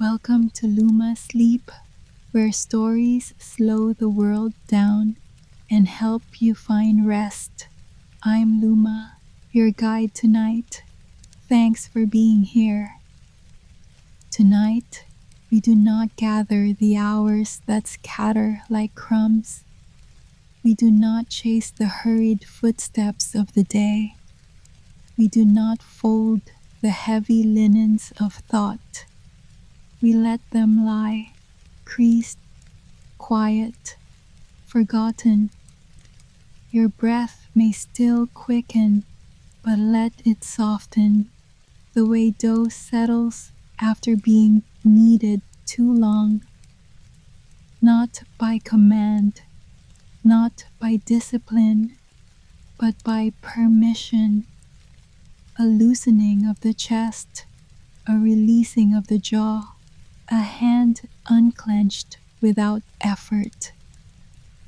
Welcome to Luma Sleep, where stories slow the world down and help you find rest. I'm Luma, your guide tonight. Thanks for being here. Tonight, we do not gather the hours that scatter like crumbs. We do not chase the hurried footsteps of the day. We do not fold the heavy linens of thought. We let them lie, creased, quiet, forgotten. Your breath may still quicken, but let it soften the way dough settles after being kneaded too long. Not by command, not by discipline, but by permission. A loosening of the chest, a releasing of the jaw, a hand unclenched without effort.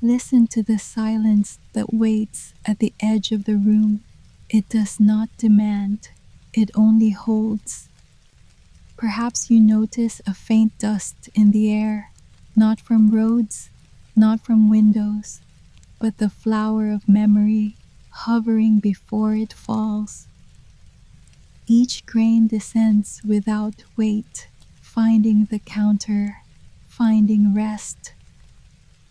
Listen to the silence that waits at the edge of the room. It does not demand, it only holds. Perhaps you notice a faint dust in the air, not from roads, not from windows, but the flower of memory hovering before it falls. Each grain descends without weight, finding the counter, finding rest.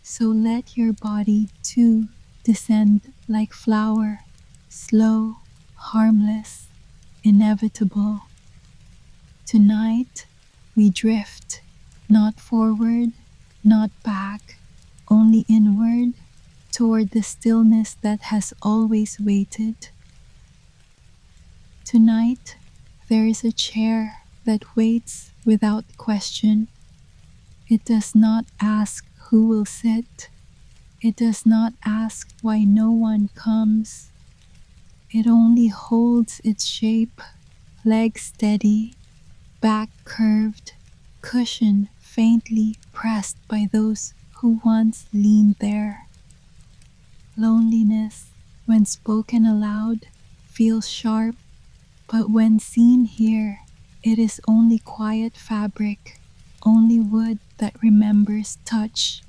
So let your body too descend like flour, slow, harmless, inevitable. Tonight, we drift, not forward, not back, only inward, toward the stillness that has always waited. Tonight, there is a chair that waits without question. It does not ask who will sit. It does not ask why no one comes. It only holds its shape, legs steady, back curved, cushion faintly pressed by those who once leaned there. Loneliness, when spoken aloud, feels sharp, but when seen here, it is only quiet fabric, only wood that remembers touch.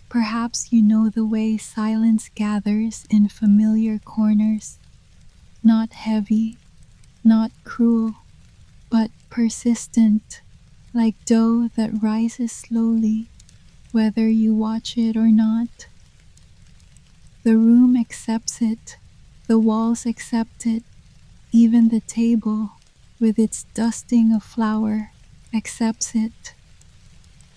Perhaps you know the way silence gathers in familiar corners, not heavy, not cruel, but persistent, like dough that rises slowly, whether you watch it or not. The room accepts it, the walls accept it, even the table, with its dusting of flour, accepts it.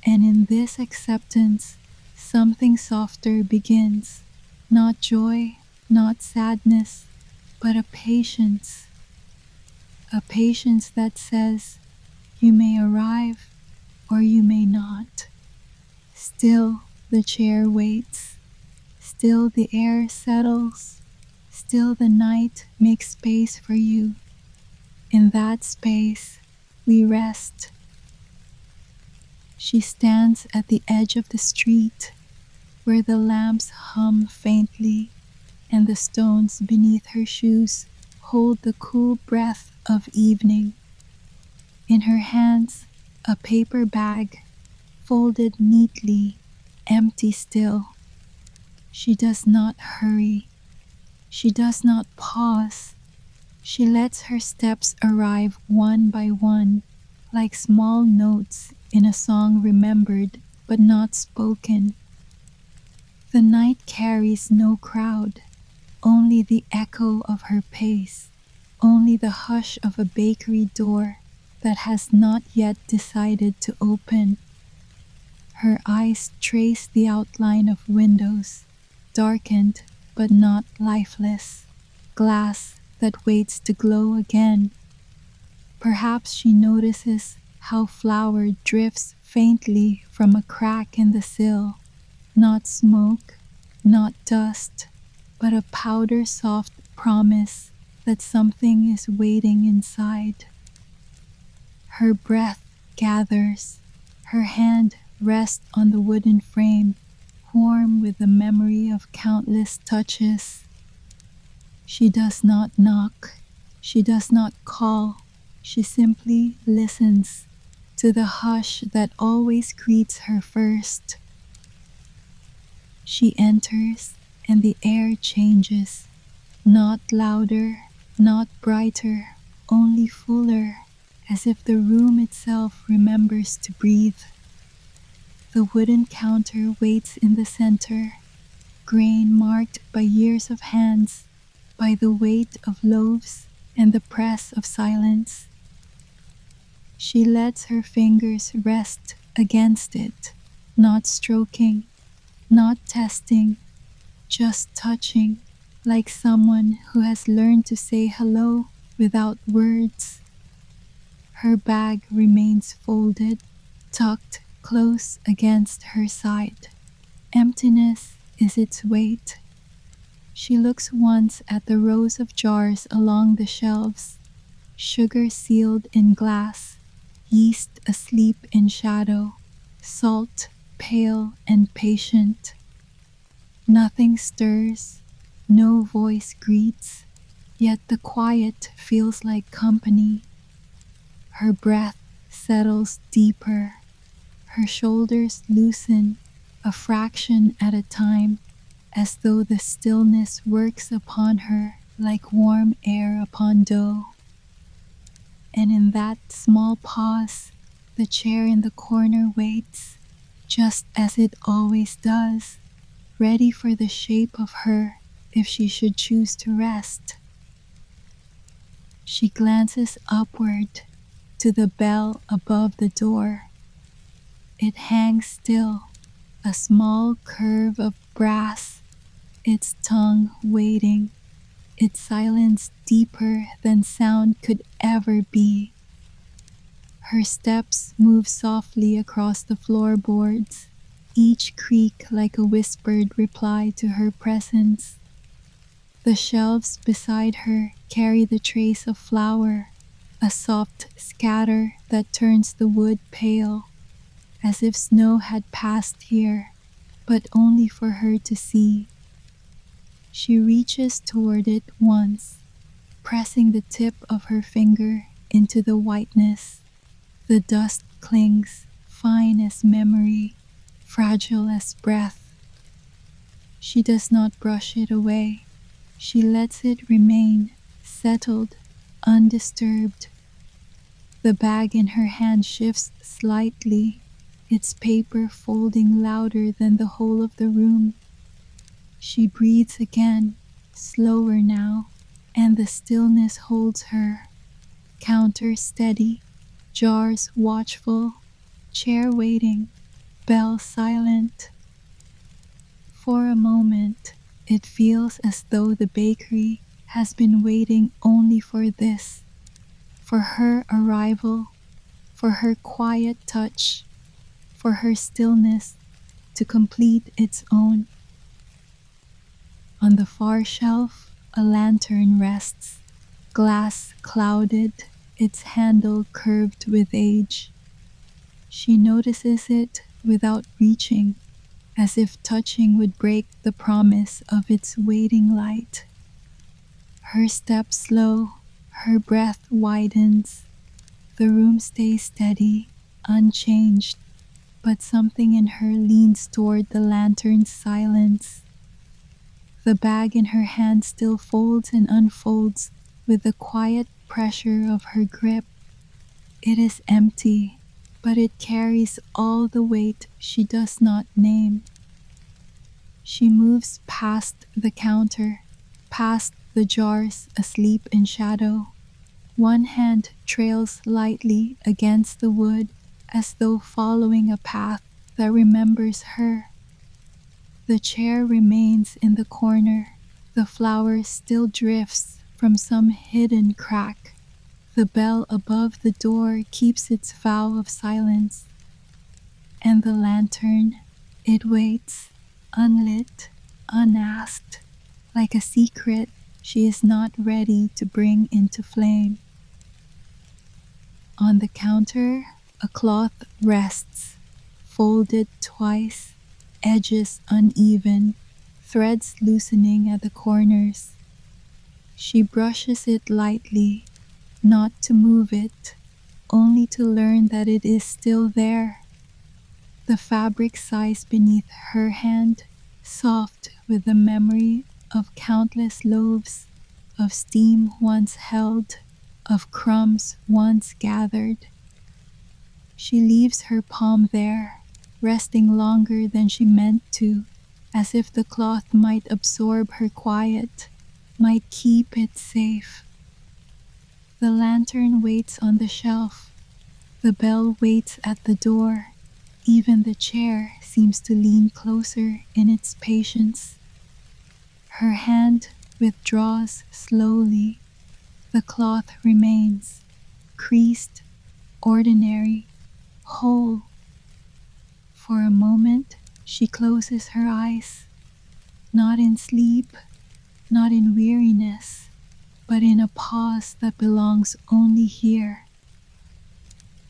And in this acceptance, something softer begins, not joy, not sadness, but a patience that says, you may arrive or you may not. Still the chair waits, still the air settles, still the night makes space for you. In that space, we rest. She stands at the edge of the street, where the lamps hum faintly, and the stones beneath her shoes hold the cool breath of evening. In her hands, a paper bag, folded neatly, empty still. She does not hurry. She does not pause. She lets her steps arrive one by one, like small notes in a song remembered but not spoken. The night carries no crowd, only the echo of her pace, only the hush of a bakery door that has not yet decided to open. Her eyes trace the outline of windows, darkened but not lifeless, glass that waits to glow again. Perhaps she notices how flour drifts faintly from a crack in the sill, not smoke, not dust, but a powder-soft promise that something is waiting inside. Her breath gathers, her hand rests on the wooden frame, warm with the memory of countless touches. She does not knock, she does not call, she simply listens, to the hush that always greets her first. She enters, and the air changes, not louder, not brighter, only fuller, as if the room itself remembers to breathe. The wooden counter waits in the center, grain marked by years of hands, by the weight of loaves and the press of silence. She lets her fingers rest against it, not stroking, not testing, just touching, like someone who has learned to say hello without words. Her bag remains folded, tucked close against her side. Emptiness is its weight. She looks once at the rows of jars along the shelves, sugar sealed in glass, yeast asleep in shadow, salt pale and patient. Nothing stirs, no voice greets, yet the quiet feels like company. Her breath settles deeper, her shoulders loosen a fraction at a time, as though the stillness works upon her like warm air upon dough. And in that small pause, the chair in the corner waits, just as it always does, ready for the shape of her if she should choose to rest. She glances upward to the bell above the door. It hangs still, a small curve of brass, its tongue waiting, its silence deeper than sound could ever be. Her steps move softly across the floorboards, each creak like a whispered reply to her presence. The shelves beside her carry the trace of flour, a soft scatter that turns the wood pale, as if snow had passed here, but only for her to see. She reaches toward it once, pressing the tip of her finger into the whiteness. The dust clings, fine as memory, fragile as breath. She does not brush it away. She lets it remain, settled, undisturbed. The bag in her hand shifts slightly, its paper folding louder than the whole of the room. She breathes again, slower now, and the stillness holds her. Counter steady, jars watchful, chair waiting, bell silent. For a moment, it feels as though the bakery has been waiting only for this, for her arrival, for her quiet touch, for her stillness to complete its own. On the far shelf, a lantern rests, glass clouded, its handle curved with age. She notices it without reaching, as if touching would break the promise of its waiting light. Her step slow, her breath widens. The room stays steady, unchanged, but something in her leans toward the lantern's silence. The bag in her hand still folds and unfolds with the quiet pressure of her grip. It is empty, but it carries all the weight she does not name. She moves past the counter, past the jars asleep in shadow. One hand trails lightly against the wood as though following a path that remembers her. The chair remains in the corner. The flower still drifts from some hidden crack. The bell above the door keeps its vow of silence. And the lantern, it waits, unlit, unasked, like a secret she is not ready to bring into flame. On the counter, a cloth rests, folded twice, edges uneven, threads loosening at the corners. She brushes it lightly, not to move it, only to learn that it is still there. The fabric sighs beneath her hand, soft with the memory of countless loaves, of steam once held, of crumbs once gathered. She leaves her palm there, resting longer than she meant to, as if the cloth might absorb her quiet, might keep it safe. The lantern waits on the shelf. The bell waits at the door. Even the chair seems to lean closer in its patience. Her hand withdraws slowly. The cloth remains, creased, ordinary, whole. For a moment, she closes her eyes, not in sleep, not in weariness, but in a pause that belongs only here.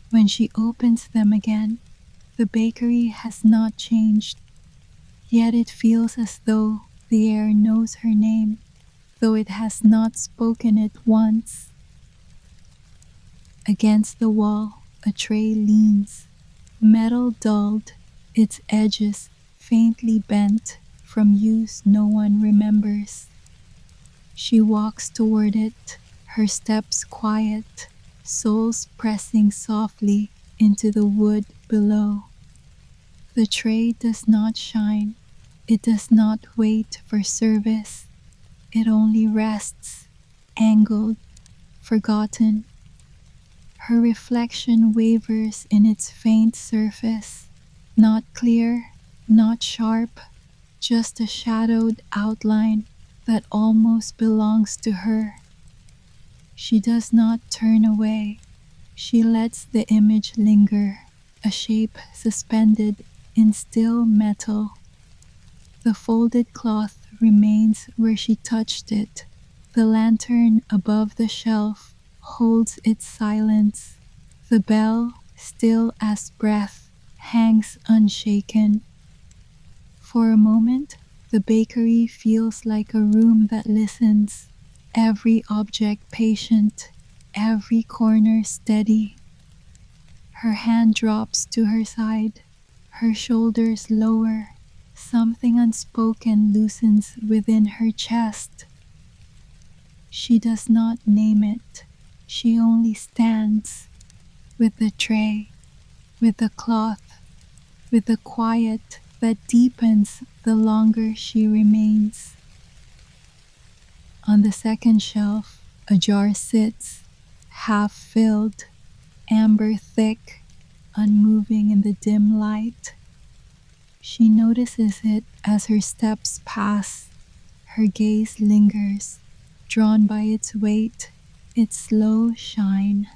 When she opens them again, the bakery has not changed, yet it feels as though the air knows her name, though it has not spoken it once. Against the wall, a tray leans, metal dulled, its edges faintly bent from use no one remembers. She walks toward it, her steps quiet, soles pressing softly into the wood below. The tray does not shine, it does not wait for service, it only rests, angled, forgotten. Her reflection wavers in its faint surface, not clear, not sharp, just a shadowed outline that almost belongs to her. She does not turn away. She lets the image linger, a shape suspended in still metal. The folded cloth remains where she touched it. The lantern above the shelf holds its silence. The bell, still as breath, hangs unshaken. For a moment, the bakery feels like a room that listens, every object patient, every corner steady. Her hand drops to her side, her shoulders lower. Something unspoken loosens within her chest. She does not name it. She only stands, with the tray, with the cloth, with the quiet that deepens the longer she remains. On the second shelf, a jar sits, half filled, amber thick, unmoving in the dim light. She notices it as her steps pass. Her gaze lingers, drawn by its weight, its slow shine.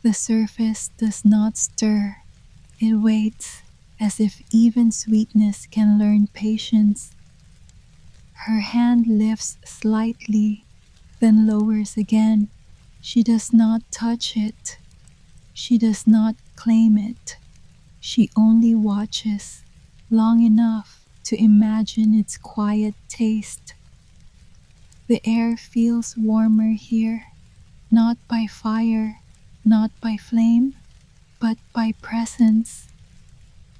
The surface does not stir. It waits, as if even sweetness can learn patience. Her hand lifts slightly, then lowers again. She does not touch it. She does not claim it. She only watches, long enough to imagine its quiet taste. The air feels warmer here, not by fire, not by flame, but by presence.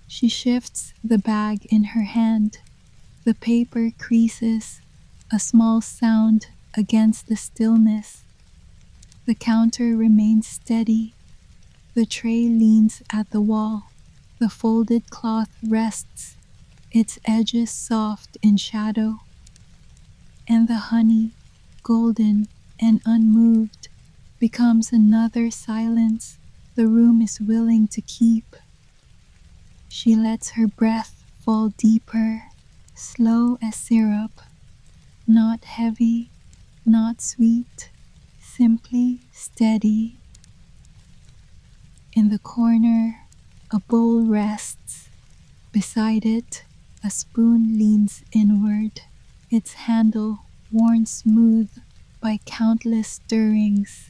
She shifts the bag in her hand. The paper creases, a small sound against the stillness. The counter remains steady. The tray leans at the wall. The folded cloth rests, its edges soft in shadow. And the honey, golden and unmoved, becomes another silence the room is willing to keep. She lets her breath fall deeper, slow as syrup, not heavy, not sweet, simply steady. In the corner, a bowl rests. Beside it, a spoon leans inward, its handle worn smooth by countless stirrings.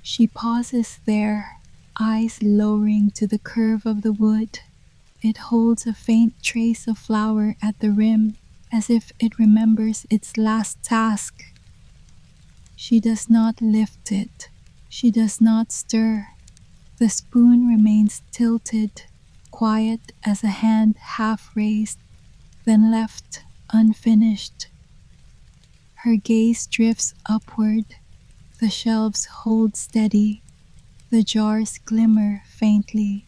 She pauses there, eyes lowering to the curve of the wood. It holds a faint trace of flour at the rim, as if it remembers its last task. She does not lift it. She does not stir. The spoon remains tilted, quiet as a hand half raised, then left unfinished. Her gaze drifts upward. The shelves hold steady. The jars glimmer faintly.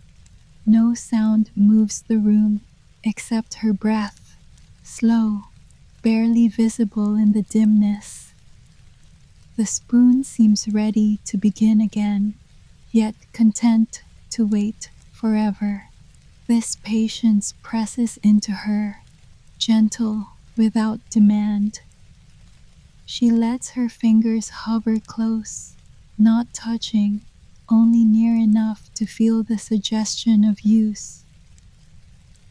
No sound moves the room except her breath, slow, barely visible in the dimness. The spoon seems ready to begin again, yet content to wait forever. This patience presses into her, gentle without demand. She lets her fingers hover close, not touching, only near enough to feel the suggestion of use.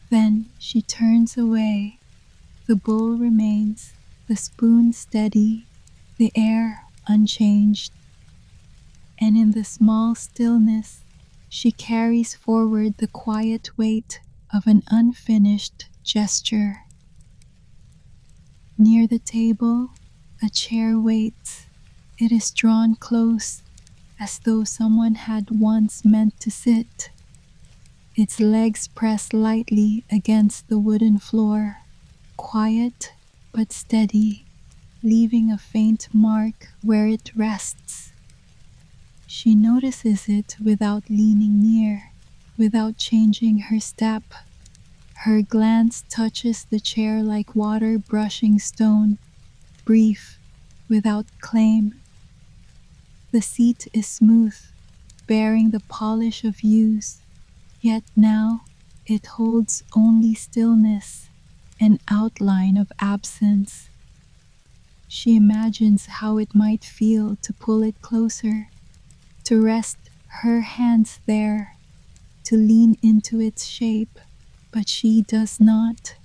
Then she turns away. The bowl remains, the spoon steady, the air unchanged. And in the small stillness, she carries forward the quiet weight of an unfinished gesture. Near the table, a chair waits. It is drawn close, as though someone had once meant to sit. Its legs press lightly against the wooden floor, quiet but steady, leaving a faint mark where it rests. She notices it without leaning near, without changing her step. Her glance touches the chair like water brushing stone, brief, without claim. The seat is smooth, bearing the polish of use, yet now it holds only stillness, an outline of absence. She imagines how it might feel to pull it closer, to rest her hands there, to lean into its shape, but she does not.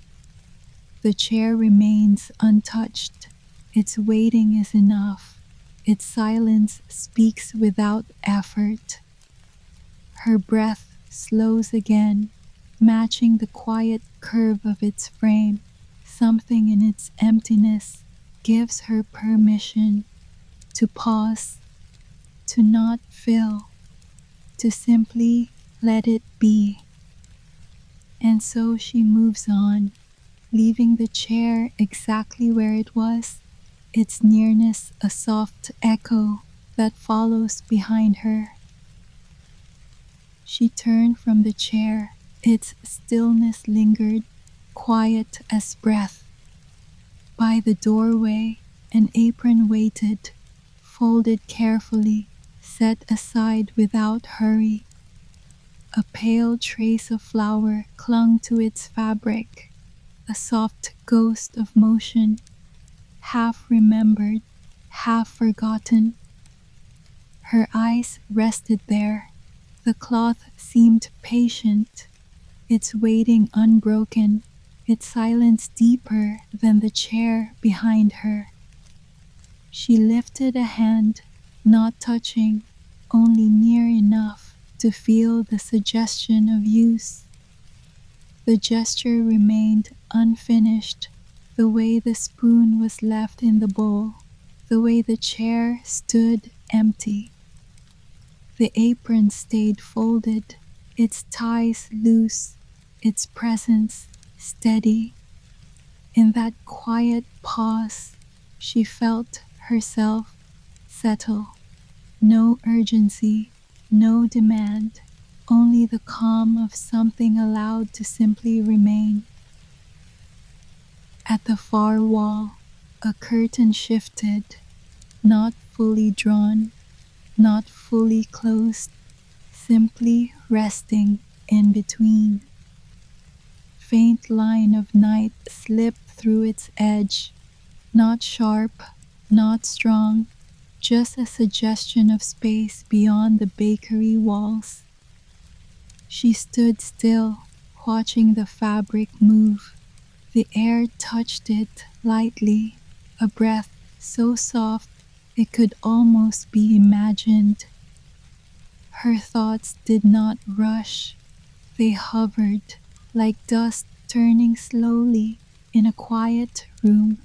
The chair remains untouched. Its waiting is enough. Its silence speaks without effort. Her breath slows again, matching the quiet curve of its frame. Something in its emptiness gives her permission to pause, to not fill, to simply let it be. And so she moves on, leaving the chair exactly where it was, its nearness a soft echo that follows behind her. She turned from the chair, its stillness lingered, quiet as breath. By the doorway, an apron waited, folded carefully, set aside without hurry. A pale trace of flour clung to its fabric, a soft ghost of motion, half remembered, half forgotten. Her eyes rested there. The cloth seemed patient, its waiting unbroken, its silence deeper than the chair behind her. She lifted a hand, not touching, only near enough to feel the suggestion of use. The gesture remained unfinished, the way the spoon was left in the bowl, the way the chair stood empty. The apron stayed folded, its ties loose, its presence steady. In that quiet pause, she felt herself settle. No urgency, no demand, only the calm of something allowed to simply remain. At the far wall, a curtain shifted, not fully drawn, not fully closed, simply resting in between. Faint line of night slipped through its edge, not sharp, not strong, just a suggestion of space beyond the bakery walls. She stood still, watching the fabric move. The air touched it lightly, a breath so soft it could almost be imagined. Her thoughts did not rush. They hovered, like dust turning slowly in a quiet room.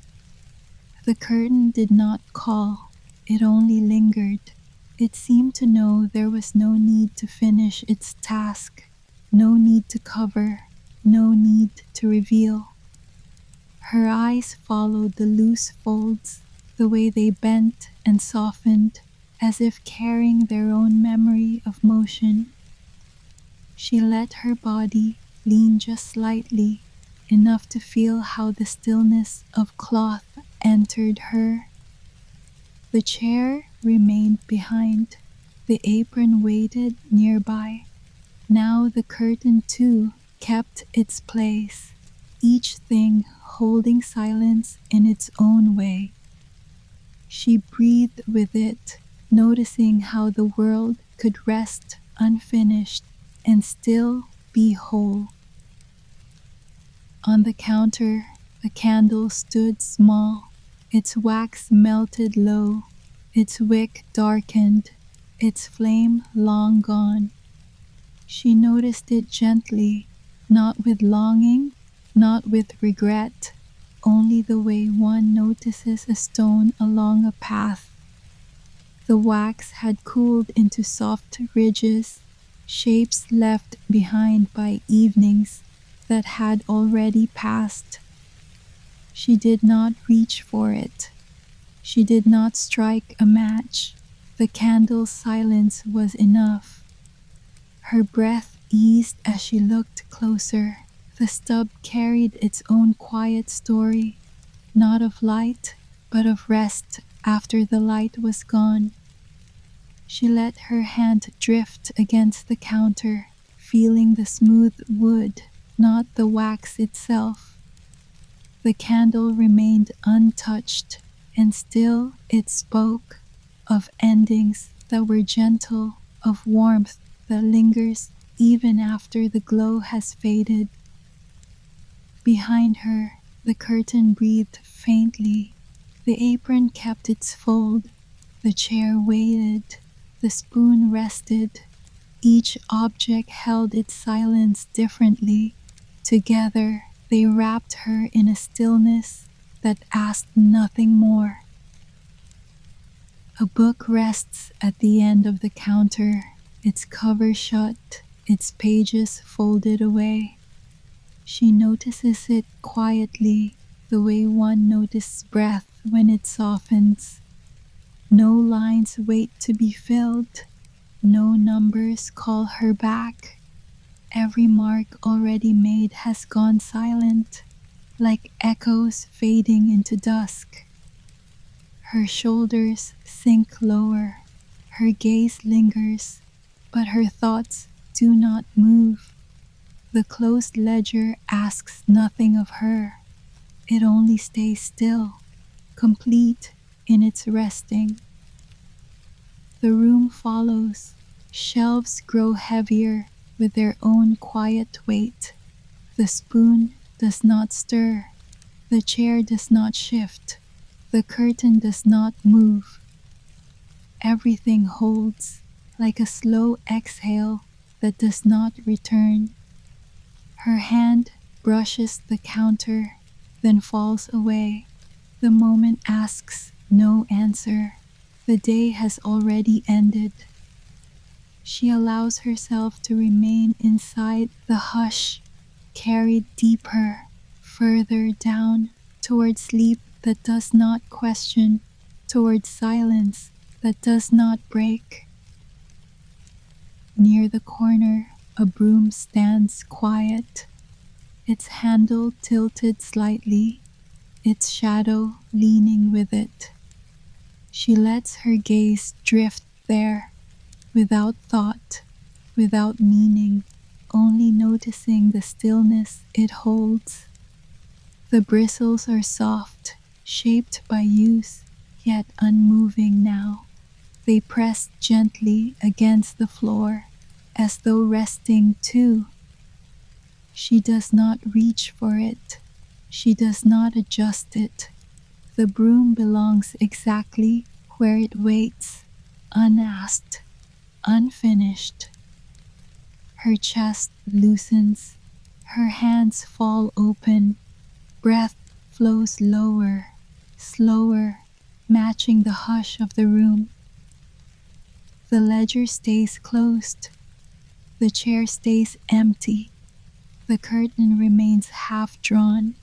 The curtain did not call, it only lingered, It seemed to know there was no need to finish its task, no need to cover, no need to reveal. Her eyes followed the loose folds, the way they bent and softened, as if carrying their own memory of motion. She let her body lean just slightly, enough to feel how the stillness of cloth entered her. The chair remained behind. The apron waited nearby. Now the curtain too kept its place, each thing holding silence in its own way. She breathed with it, noticing how the world could rest unfinished and still be whole. On the counter, a candle stood small, its wax melted low, its wick darkened, its flame long gone. She noticed it gently, not with longing, not with regret, only the way one notices a stone along a path. The wax had cooled into soft ridges, shapes left behind by evenings that had already passed. She did not reach for it. She did not strike a match. The candle's silence was enough. Her breath eased as she looked closer. The stub carried its own quiet story, not of light, but of rest after the light was gone. She let her hand drift against the counter, feeling the smooth wood, not the wax itself. The candle remained untouched, and still it spoke of endings that were gentle, of warmth that lingers even after the glow has faded. Behind her, the curtain breathed faintly. The apron kept its fold. The chair waited. The spoon rested. Each object held its silence differently. Together, they wrapped her in a stillness that asked nothing more. A book rests at the end of the counter, its cover shut, its pages folded away. She notices it quietly, the way one notices breath when it softens. No lines wait to be filled. No numbers call her back. Every mark already made has gone silent, like echoes fading into dusk. Her shoulders sink lower. Her gaze lingers, but her thoughts do not move. The closed ledger asks nothing of her. It only stays still, complete in its resting. The room follows. Shelves grow heavier with their own quiet weight. The spoon does not stir. The chair does not shift. The curtain does not move. Everything holds, like a slow exhale that does not return. Her hand brushes the counter, then falls away. The moment asks no answer. The day has already ended. She allows herself to remain inside the hush, carried deeper, further down, toward sleep that does not question, toward silence that does not break. Near the corner, a broom stands quiet, its handle tilted slightly, its shadow leaning with it. She lets her gaze drift there, without thought, without meaning, only noticing the stillness it holds. The bristles are soft, shaped by use, yet unmoving now. They press gently against the floor, as though resting too. She does not reach for it. She does not adjust it. The broom belongs exactly where it waits, unasked, unfinished. Her chest loosens. Her hands fall open. Breath flows lower, slower, matching the hush of the room. The ledger stays closed. The chair stays empty. The curtain remains half drawn,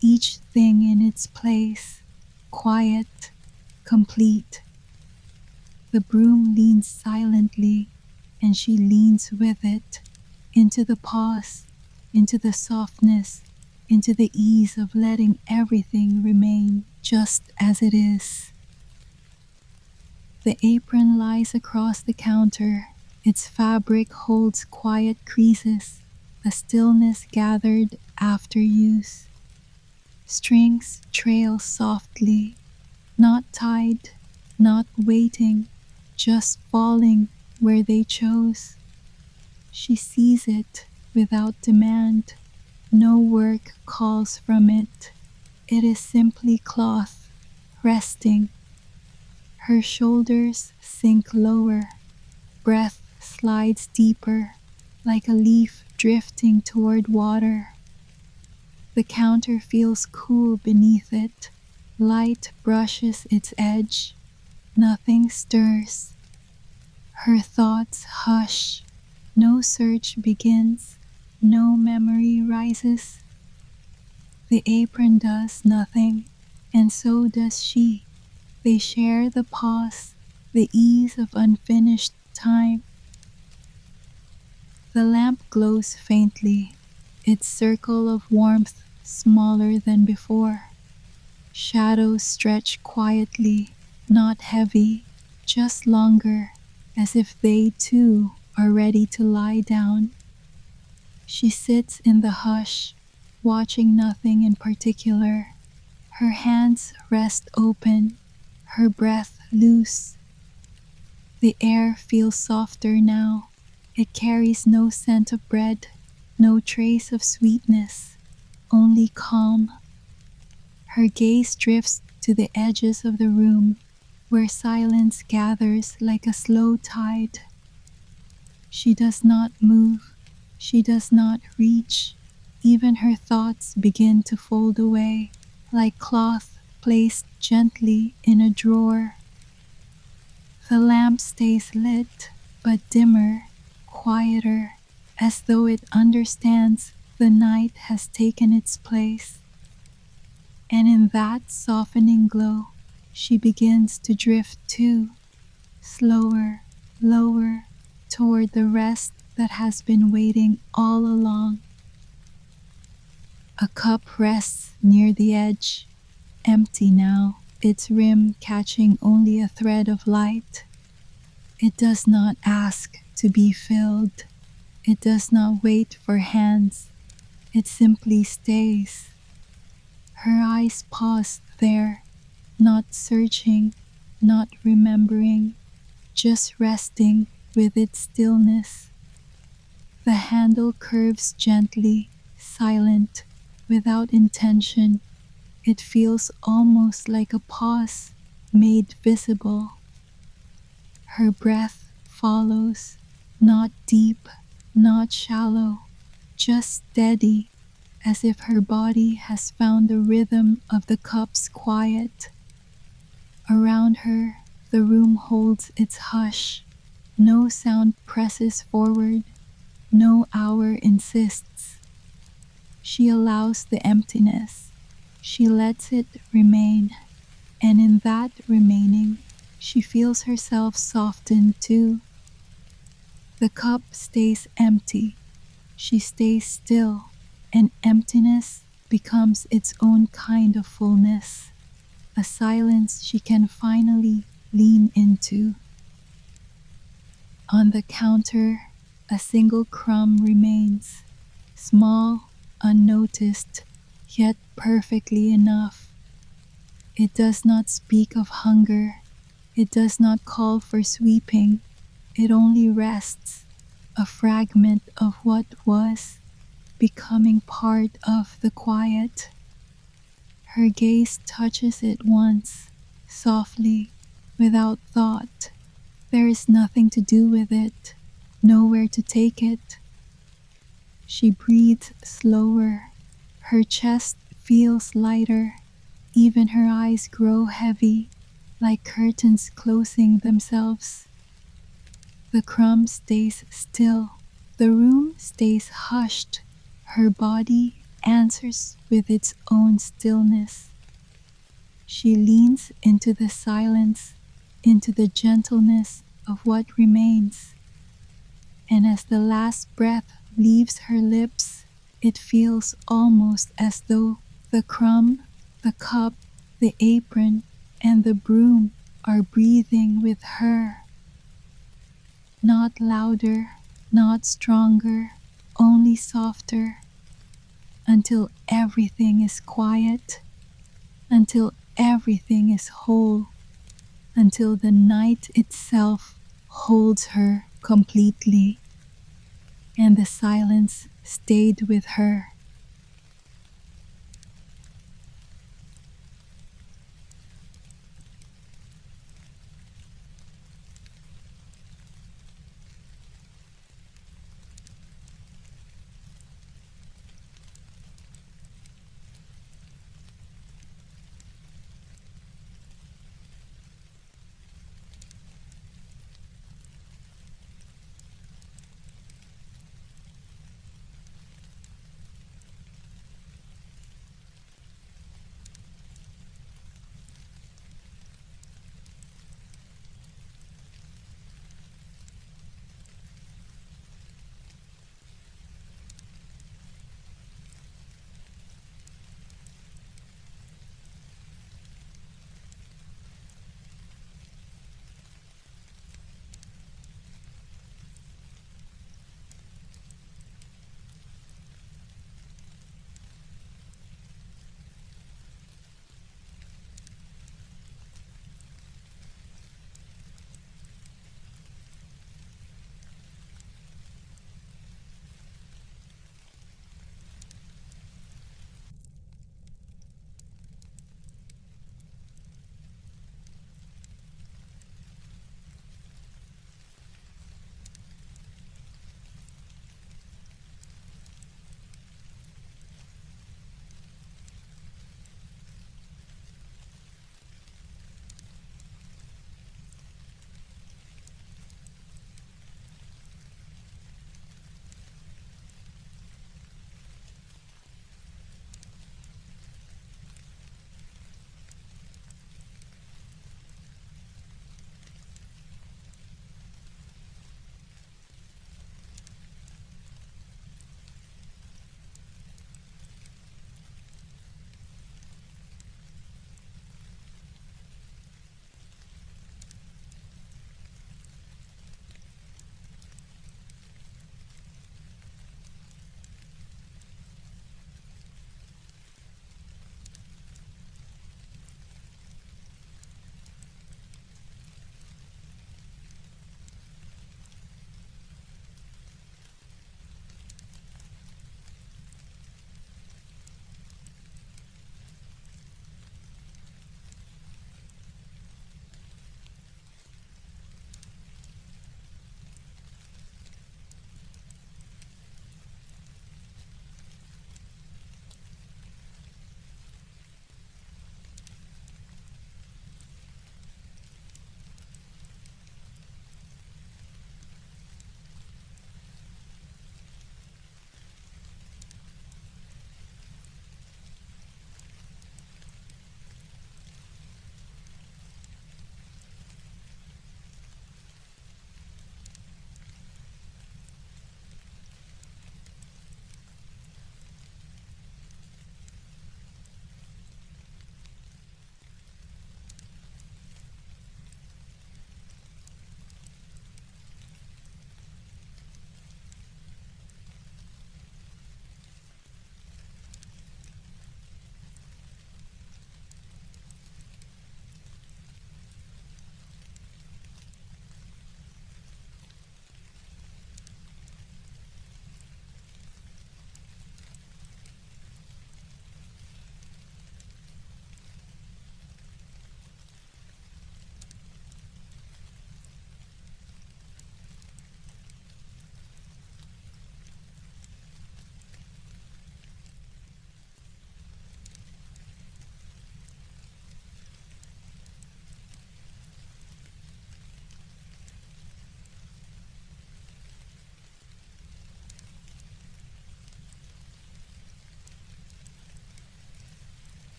each thing in its place, quiet, complete. The broom leans silently, and she leans with it, into the pause, into the softness, into the ease of letting everything remain just as it is. The apron lies across the counter. Its fabric holds quiet creases, a stillness gathered after use. Strings trail softly, not tied, not waiting, just falling where they chose. She sees it without demand. No work calls from it. It is simply cloth, resting. Her shoulders sink lower. Breath slides deeper, like a leaf drifting toward water. The counter feels cool beneath it. Light brushes its edge. Nothing stirs. Her thoughts hush. No search begins. No memory rises. The apron does nothing, and so does she. They share the pause, the ease of unfinished time. The lamp glows faintly, its circle of warmth smaller than before. Shadows stretch quietly, not heavy, just longer, as if they too are ready to lie down. She sits in the hush, watching nothing in particular. Her hands rest open, her breath loose. The air feels softer now. It carries no scent of bread, no trace of sweetness, only calm. Her gaze drifts to the edges of the room, where silence gathers like a slow tide. She does not move. She does not reach. Even her thoughts begin to fold away, like cloth placed gently in a drawer. The lamp stays lit, but dimmer, quieter, as though it understands the night has taken its place. And in that softening glow, she begins to drift too, slower, lower, toward the rest that has been waiting all along. A cup rests near the edge, empty now, its rim catching only a thread of light. It does not ask to be filled. It does not wait for hands. It simply stays. Her eyes pause there, not searching, not remembering, just resting with its stillness. The handle curves gently, silent, without intention. It feels almost like a pause made visible. Her breath follows, not deep, not shallow, just steady, as if her body has found the rhythm of the cup's quiet. Around her, the room holds its hush. No sound presses forward, no hour insists. She allows the emptiness. She lets it remain, and in that remaining, she feels herself soften too. The cup stays empty. She stays still, and emptiness becomes its own kind of fullness, a silence she can finally lean into. On the counter, a single crumb remains, small, unnoticed, yet perfectly enough. It does not speak of hunger. It does not call for sweeping. It only rests, a fragment of what was, becoming part of the quiet. Her gaze touches it once, softly, without thought. There is nothing to do with it, nowhere to take it. She breathes slower. Her chest feels lighter. Even her eyes grow heavy, like curtains closing themselves. The crumb stays still. The room stays hushed. Her body answers with its own stillness. She leans into the silence, into the gentleness of what remains. And as the last breath leaves her lips, it feels almost as though the crumb, the cup, the apron, and the broom are breathing with her. Not louder, not stronger, only softer, until everything is quiet, until everything is whole, until the night itself holds her completely, and the silence stayed with her.